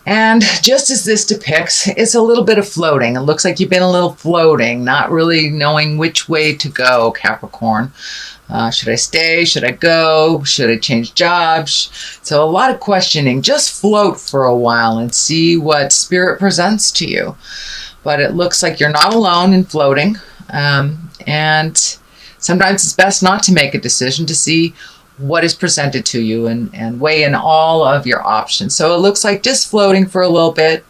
And just as this depicts, it's a little bit of floating. It looks like you've been a little floating, not really knowing which way to go, Capricorn. Should I stay? Should I go? Should I change jobs? So a lot of questioning. Just float for a while and see what Spirit presents to you. But it looks like you're not alone in floating. And sometimes it's best not to make a decision, to see what is presented to you and weigh in all of your options. So it looks like just floating for a little bit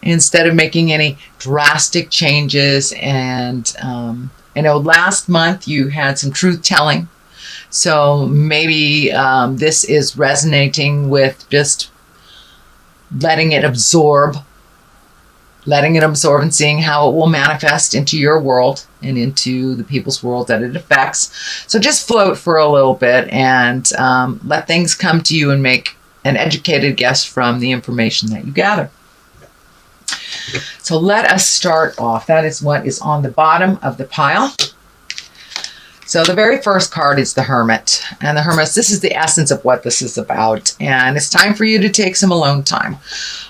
instead of making any drastic changes. And I know last month you had some truth telling. So maybe this is resonating with just letting it absorb and seeing how it will manifest into your world and into the people's world that it affects. So just float for a little bit and let things come to you and make an educated guess from the information that you gather. So let us start off. That is what is on the bottom of the pile. So the very first card is the Hermit. And the Hermit, this is the essence of what this is about. And it's time for you to take some alone time.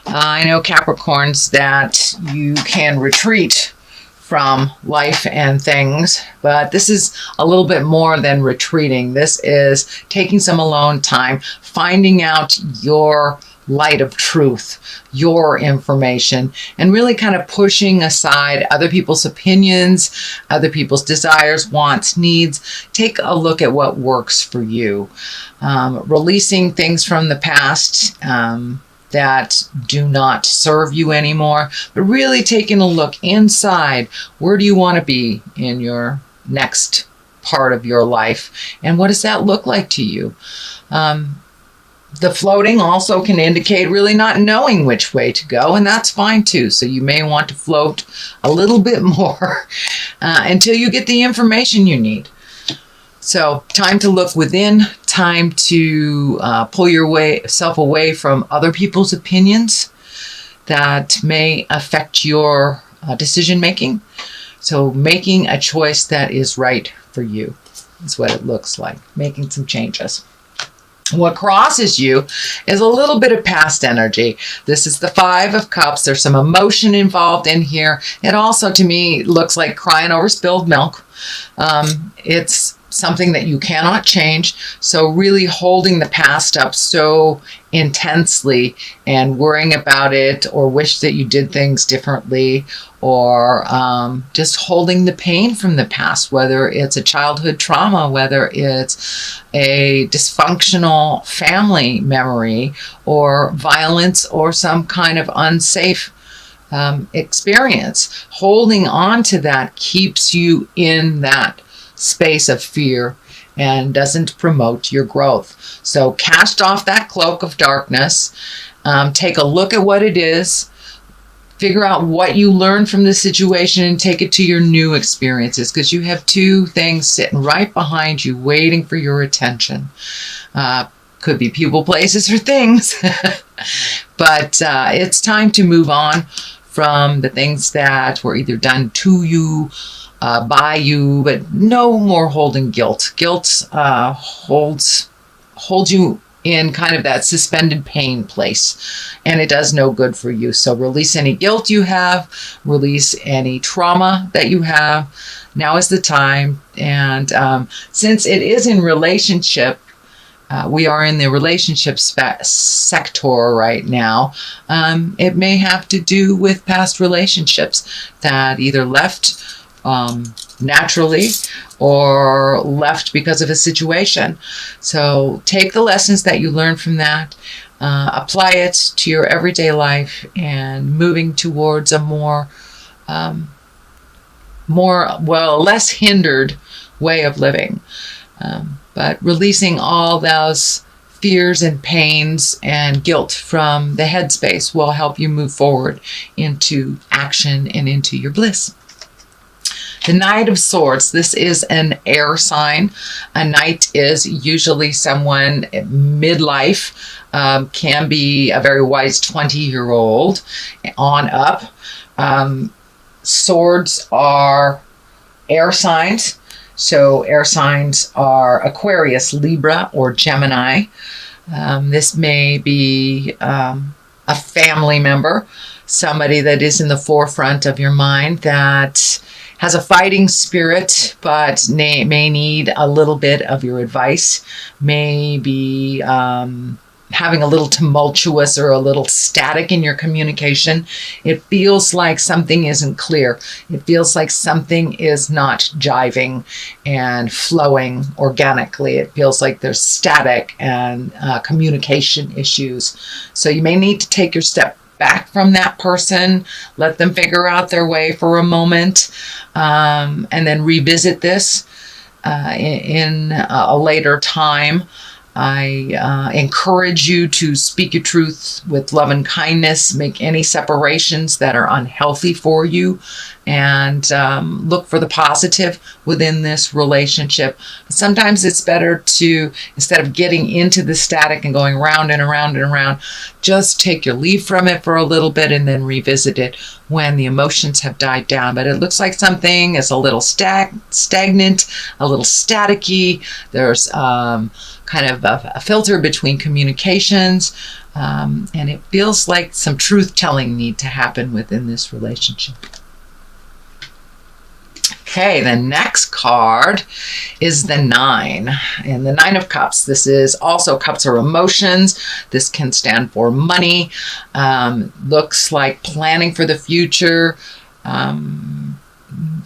I know, Capricorns, that you can retreat from life and things, but this is a little bit more than retreating. This is taking some alone time, finding out your light of truth, your information, and really kind of pushing aside other people's opinions, other people's desires, wants, needs. Take a look at what works for you. Releasing things from the past that do not serve you anymore, but really taking a look inside. Where do you want to be in your next part of your life? And what does that look like to you? The floating also can indicate really not knowing which way to go, and that's fine too. So you may want to float a little bit more until you get the information you need. So time to look within, time to pull yourself away from other people's opinions that may affect your decision making. So making a choice that is right for you is what it looks like, making some changes. What crosses you is a little bit of past energy. This is the Five of Cups. There's some emotion involved in here. It also, to me, looks like crying over spilled milk. It's something that you cannot change. So really holding the past up so intensely and worrying about it, or wish that you did things differently, or just holding the pain from the past, whether it's a childhood trauma, whether it's a dysfunctional family memory, or violence, or some kind of unsafe experience. Holding on to that keeps you in that space of fear and doesn't promote your growth. So cast off that cloak of darkness, take a look at what it is, figure out what you learned from the situation, and take it to your new experiences, because you have two things sitting right behind you waiting for your attention. Could be people, places, or things. But it's time to move on from the things that were either done to you, by you, but no more holding guilt. Guilt holds you in kind of that suspended pain place, and it does no good for you. So release any guilt you have, release any trauma that you have. Now is the time. And since it is in relationship, we are in the relationship sector right now. It may have to do with past relationships that either left naturally or left because of a situation. So take the lessons that you learned from that, apply it to your everyday life, and moving towards a less hindered way of living. But releasing all those fears and pains and guilt from the headspace will help you move forward into action and into your bliss. The Knight of Swords, this is an air sign. A knight is usually someone midlife, can be a very wise 20-year-old on up. Swords are air signs. So air signs are Aquarius, Libra, or Gemini. This may be a family member, somebody that is in the forefront of your mind that has a fighting spirit, but may need a little bit of your advice, may be having a little tumultuous or a little static in your communication. It feels like something isn't clear. It feels like something is not jiving and flowing organically. It feels like there's static and communication issues. So you may need to take your step back from that person, let them figure out their way for a moment, and then revisit this in a later time. I encourage you to speak your truth with love and kindness, make any separations that are unhealthy for you, and look for the positive within this relationship. Sometimes it's better to, instead of getting into the static and going round and around and around, just take your leave from it for a little bit and then revisit it when the emotions have died down. But it looks like something is a little stagnant, a little staticky. There's kind of a filter between communications, and it feels like some truth-telling need to happen within this relationship. Okay, the next card is the 9, and the 9 of Cups. This is also, cups are emotions. This can stand for money. Looks like planning for the future,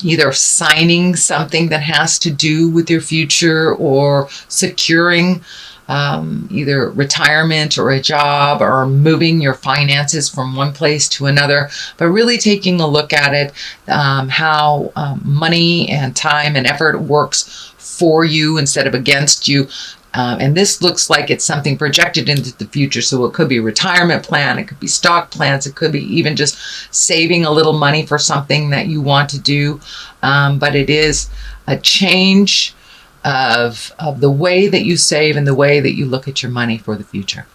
either signing something that has to do with your future or securing either retirement or a job or moving your finances from one place to another, but really taking a look at it, how money and time and effort works for you instead of against you. And this looks like it's something projected into the future. So it could be a retirement plan, it could be stock plans, it could be even just saving a little money for something that you want to do. But it is a change of the way that you save and the way that you look at your money for the future.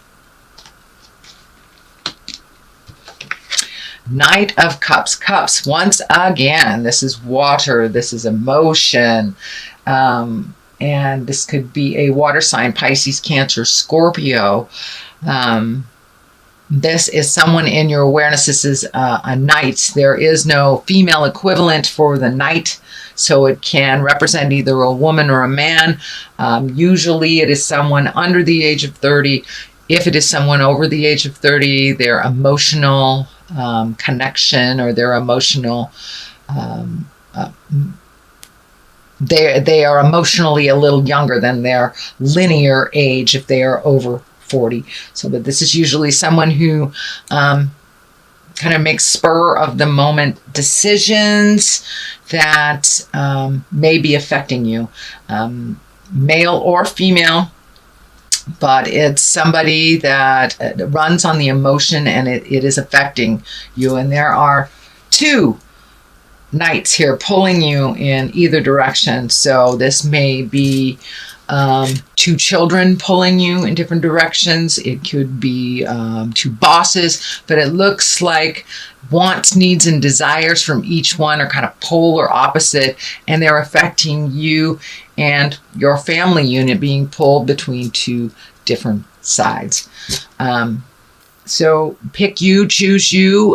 Knight of Cups. Cups, once again, this is water, this is emotion. And this could be a water sign, Pisces, Cancer, Scorpio. This is someone in your awareness. This is a knight. There is no female equivalent for the knight, so it can represent either a woman or a man. Usually it is someone under the age of 30. If it is someone over the age of 30, their emotional connection or their emotional they are emotionally a little younger than their linear age if they are over 40. So, but this is usually someone who kind of makes spur of the moment decisions that may be affecting you, male or female, but it's somebody that runs on the emotion and it is affecting you. And there are 2 knights here pulling you in either direction. So this may be 2 children pulling you in different directions. It could be 2 bosses, but it looks like wants, needs, and desires from each one are kind of polar opposite, and they're affecting you and your family unit being pulled between 2 different sides. So pick you, choose you,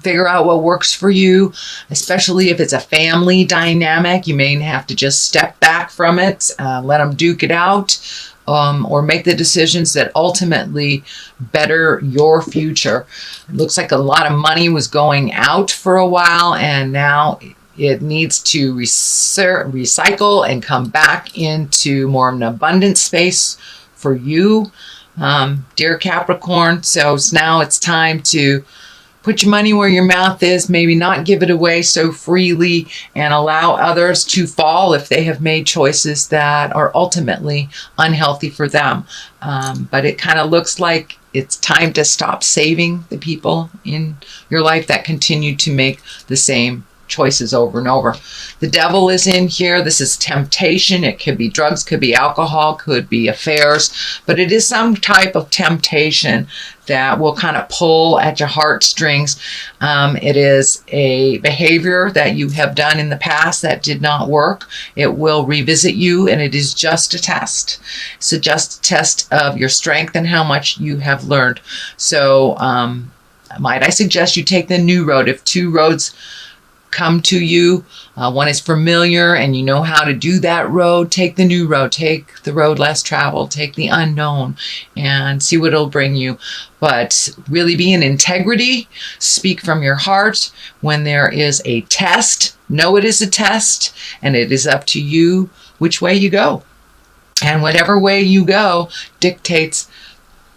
figure out what works for you, especially if it's a family dynamic. You may have to just step back from it, let them duke it out, or make the decisions that ultimately better your future. It looks like a lot of money was going out for a while, and now it needs to recycle and come back into more of an abundant space for you, dear Capricorn. So now it's time to put your money where your mouth is, maybe not give it away so freely, and allow others to fall if they have made choices that are ultimately unhealthy for them. But it kind of looks like it's time to stop saving the people in your life that continue to make the same choices over and over. The devil is in here. This is temptation. It could be drugs, could be alcohol, could be affairs, but it is some type of temptation that will kind of pull at your heartstrings. It is a behavior that you have done in the past that did not work. It will revisit you, and it is just a test. It's just a test of your strength and how much you have learned. So might I suggest you take the new road. If two roads come to you, one is familiar and you know how to do that road, take the new road. Take the road less traveled. Take the unknown and see what it'll bring you. But really be in integrity. Speak from your heart. When there is a test, know it is a test, and it is up to you which way you go. And whatever way you go dictates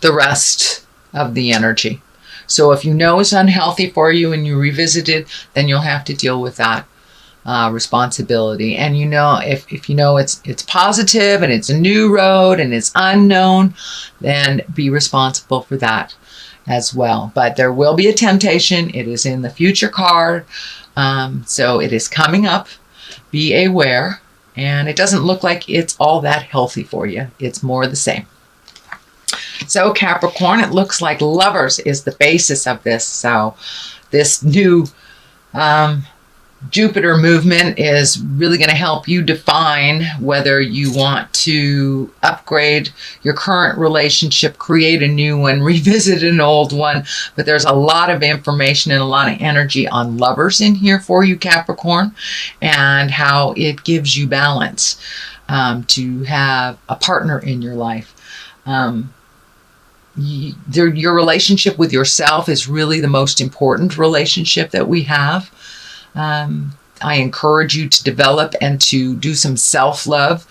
the rest of the energy. So if you know it's unhealthy for you and you revisit it, then you'll have to deal with that responsibility. And you know, if you know it's positive and it's a new road and it's unknown, then be responsible for that as well. But there will be a temptation. It is in the future card. So it is coming up. Be aware. And it doesn't look like it's all that healthy for you. It's more the same. So Capricorn, it looks like Lovers is the basis of this. So this new Jupiter movement is really going to help you define whether you want to upgrade your current relationship, create a new one, revisit an old one. But there's a lot of information and a lot of energy on Lovers in here for you, Capricorn, and how it gives you balance to have a partner in your life. Your relationship with yourself is really the most important relationship that we have. I encourage you to develop and to do some self-love.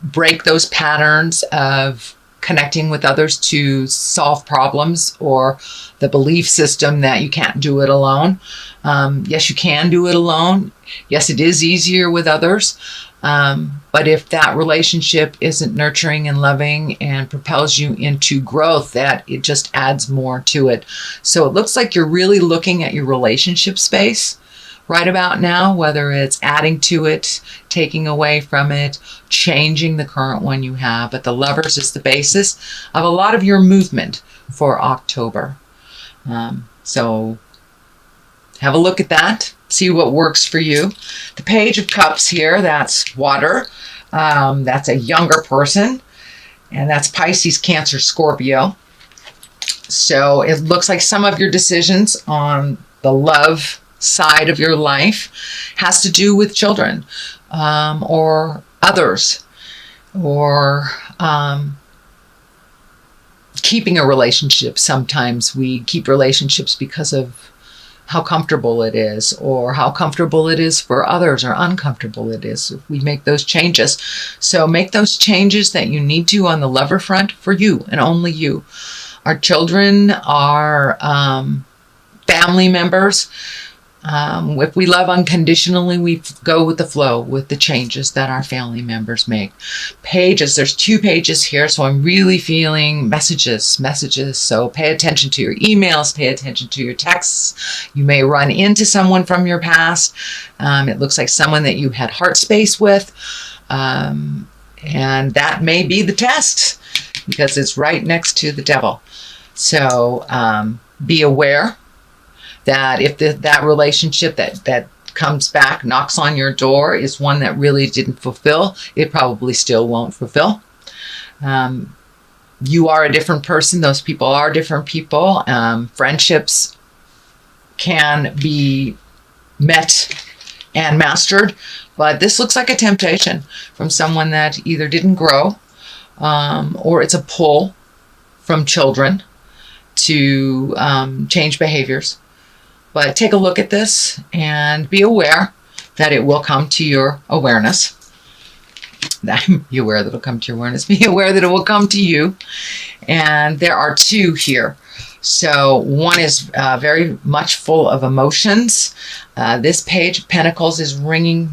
Break those patterns of connecting with others to solve problems, or the belief system that you can't do it alone. Yes, you can do it alone. Yes, it is easier with others. But if that relationship isn't nurturing and loving and propels you into growth, that it just adds more to it. So it looks like you're really looking at your relationship space right about now, whether it's adding to it, taking away from it, changing the current one you have. But the Lovers is the basis of a lot of your movement for October. So have a look at that. See what works for you. The Page of Cups here, that's water. That's a younger person. And that's Pisces, Cancer, Scorpio. So it looks like some of your decisions on the love side of your life has to do with children or others, or keeping a relationship. Sometimes we keep relationships because of how comfortable it is, or how comfortable it is for others, or uncomfortable it is if we make those changes. So make those changes that you need to on the lover front for you and only you. Our children, our family members, if we love unconditionally, we go with the flow with the changes that our family members make. Pages, there's 2 pages here, so I'm really feeling messages. So pay attention to your emails, pay attention to your texts. You may run into someone from your past. It looks like someone that you had heart space with. And that may be the test, because it's right next to the devil. So be aware that if that relationship that comes back, knocks on your door, is one that really didn't fulfill, it probably still won't fulfill. You are a different person. Those people are different people. Friendships can be met and mastered, but this looks like a temptation from someone that either didn't grow, or it's a pull from children to change behaviors. But take a look at this and be aware that it will come to your awareness. Be aware that it'll come to your awareness. Be aware that it will come to you. And there are 2 here. So one is very much full of emotions. This Page of Pentacles is ringing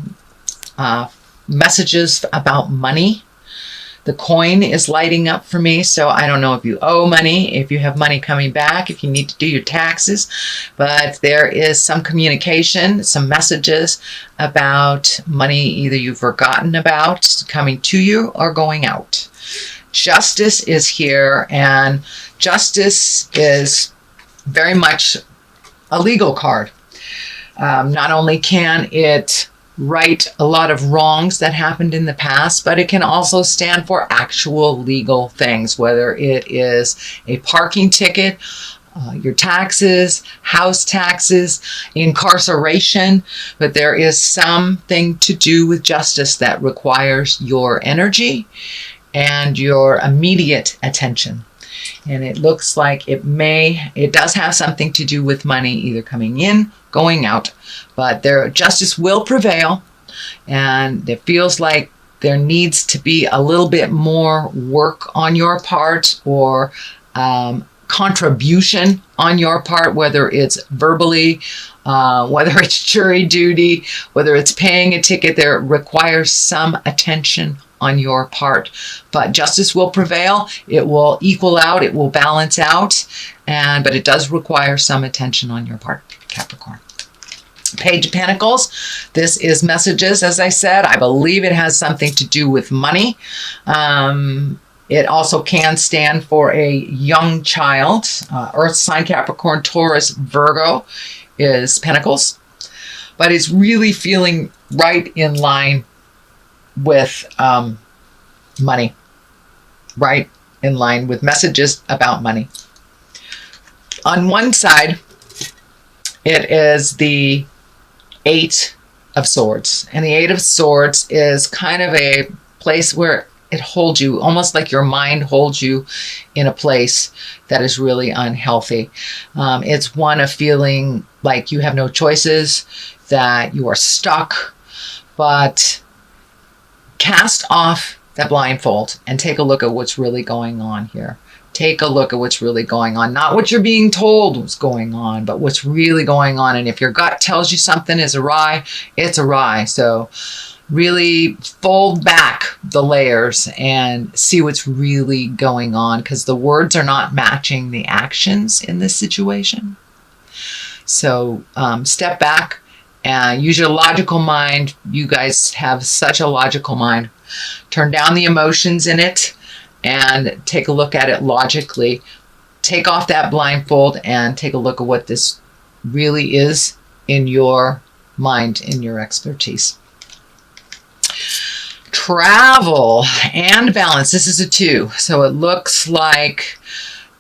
messages about money. The coin is lighting up for me, so I don't know if you owe money, if you have money coming back, if you need to do your taxes, but there is some communication, some messages about money either you've forgotten about coming to you or going out. Justice is here, and justice is very much a legal card. Not only can it right a lot of wrongs that happened in the past, but it can also stand for actual legal things, whether it is a parking ticket, your taxes, house taxes, incarceration, but there is something to do with justice that requires your energy and your immediate attention. And it looks like it does have something to do with money either coming in, going out, but justice will prevail, and it feels like there needs to be a little bit more work on your part, or contribution on your part, whether it's verbally, whether it's jury duty, whether it's paying a ticket. There requires some attention on your part, but justice will prevail. It will equal out, it will balance out, but it does require some attention on your part, Capricorn. Page of Pentacles. This is messages, as I said. I believe it has something to do with money. It also can stand for a young child. Earth sign, Capricorn, Taurus, Virgo is Pentacles, but it's really feeling right in line with money, right in line with messages about money. On one side, it is the Eight of Swords, and the Eight of Swords is kind of a place where it holds you, almost like your mind holds you in a place that is really unhealthy. It's one of feeling like you have no choices, that you are stuck, but cast off that blindfold and take a look at what's really going on here. Take a look at what's really going on. Not what you're being told was going on, but what's really going on. And if your gut tells you something is awry, it's awry. So really fold back the layers and see what's really going on, because the words are not matching the actions in this situation. So step back and use your logical mind. You guys have such a logical mind. Turn down the emotions in it and take a look at it logically. Take off that blindfold and take a look at what this really is in your mind, in your expertise. Travel and balance. This is a 2. So it looks like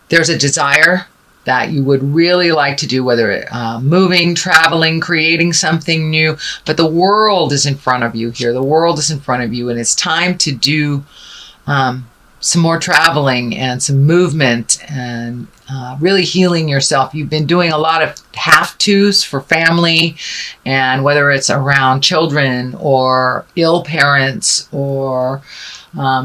there's a desire that you would really like to do, whether moving, traveling, creating something new, but the world is in front of you here. The world is in front of you, and it's time to do some more traveling and some movement and really healing yourself. You've been doing a lot of have-tos for family, and whether it's around children or ill parents or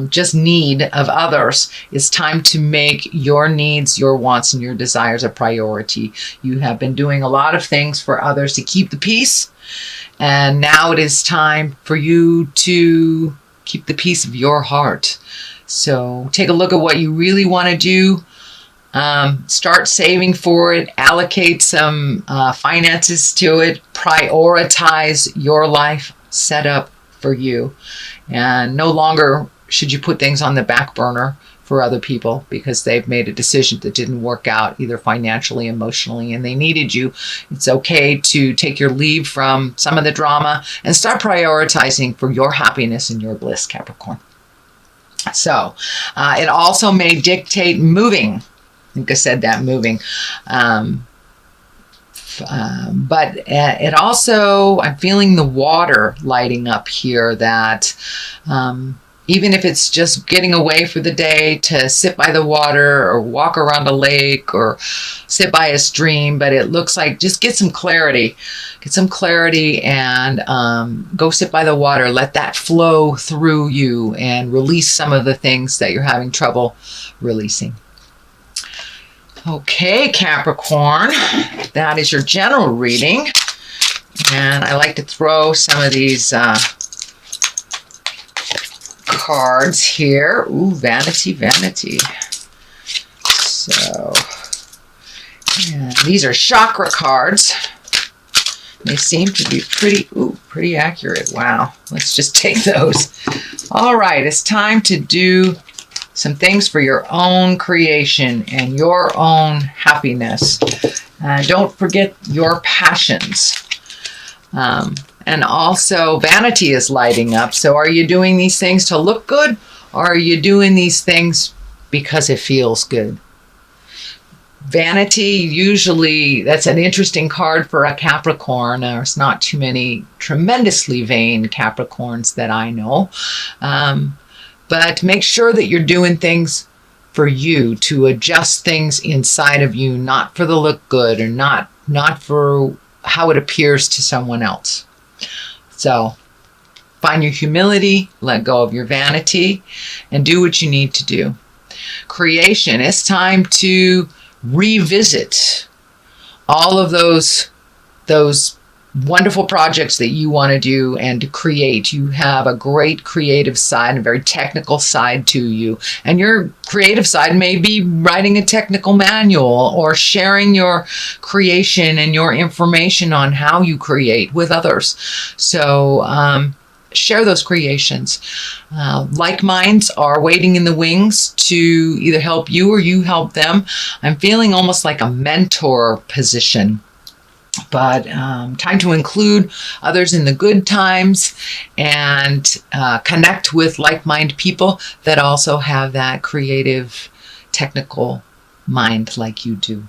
just need of others, it's time to make your needs, your wants, and your desires a priority. You have been doing a lot of things for others to keep the peace, and now it is time for you to keep the peace of your heart. So take a look at what you really want to do. Start saving for it. Allocate some finances to it. Prioritize your life set up for you. And no longer should you put things on the back burner for other people because they've made a decision that didn't work out, either financially, emotionally, and they needed you. It's okay to take your leave from some of the drama and start prioritizing for your happiness and your bliss, Capricorn. So it also may dictate moving. I think I said that, moving. But it also, I'm feeling the water lighting up here, that even if it's just getting away for the day to sit by the water or walk around a lake or sit by a stream, but it looks like just get some clarity. Get some clarity and go sit by the water. Let that flow through you and release some of the things that you're having trouble releasing. Okay, Capricorn, that is your general reading. And I like to throw some of these cards here. Ooh, vanity, vanity. So, yeah, these are chakra cards. They seem to be pretty accurate. Wow. Let's just take those. All right. It's time to do some things for your own creation and your own happiness. Don't forget your passions. And also vanity is lighting up. So are you doing these things to look good, or are you doing these things because it feels good? Vanity, usually that's an interesting card for a Capricorn. There's not too many tremendously vain Capricorns that I know. But make sure that you're doing things for you, to adjust things inside of you, not for the look good, or not for how it appears to someone else. So find your humility, let go of your vanity, and do what you need to do. Creation, it's time to revisit all of those wonderful projects that you want to do and to create. You have a great creative side, a very technical side to you. And your creative side may be writing a technical manual or sharing your creation and your information on how you create with others. So share those creations. Like minds are waiting in the wings to either help you or you help them. I'm feeling almost like a mentor position. But time to include others in the good times and connect with like-minded people that also have that creative, technical mind like you do.